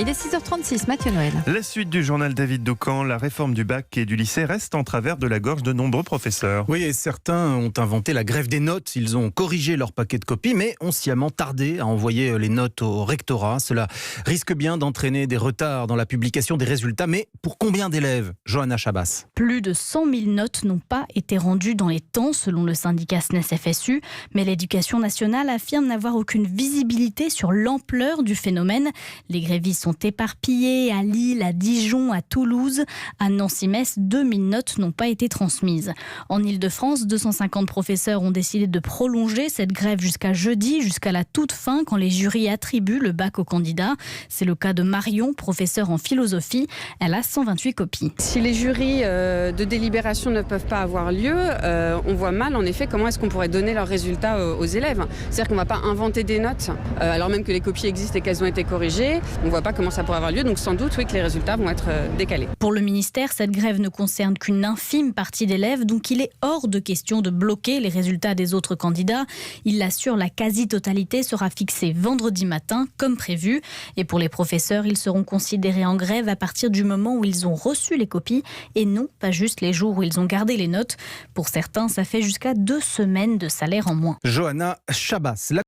Il est 6h36, Mathieu Noël. La suite du journal David Doucan, la réforme du bac et du lycée reste en travers de la gorge de nombreux professeurs. Oui, et certains ont inventé la grève des notes. Ils ont corrigé leur paquet de copies, mais ont sciemment tardé à envoyer les notes au rectorat. Cela risque bien d'entraîner des retards dans la publication des résultats. Mais pour combien d'élèves, Johanna Chabas? Plus de 100 000 notes n'ont pas été rendues dans les temps, selon le syndicat SNES-FSU. Mais l'Éducation nationale affirme n'avoir aucune visibilité sur l'ampleur du phénomène. Les grévistes sont éparpillés à Lille, à Dijon, à Toulouse. À Nancy-Metz, 2000 notes n'ont pas été transmises. En Ile-de-France, 250 professeurs ont décidé de prolonger cette grève jusqu'à jeudi, jusqu'à la toute fin, quand les jurys attribuent le bac aux candidats. C'est le cas de Marion, professeure en philosophie. Elle a 128 copies. Si les jurys de délibération ne peuvent pas avoir lieu, on voit mal en effet comment est-ce qu'on pourrait donner leurs résultats aux élèves. C'est-à-dire qu'on ne va pas inventer des notes, alors même que les copies existent et qu'elles ont été corrigées. On ne voit pas comment ça pourrait avoir lieu, donc sans doute oui que les résultats vont être décalés. Pour le ministère, cette grève ne concerne qu'une infime partie d'élèves, donc il est hors de question de bloquer les résultats des autres candidats. Il l'assure, la quasi-totalité sera fixée vendredi matin, comme prévu. Et pour les professeurs, ils seront considérés en grève à partir du moment où ils ont reçu les copies et non pas juste les jours où ils ont gardé les notes. Pour certains, ça fait jusqu'à 2 semaines de salaire en moins. Johanna Chabas.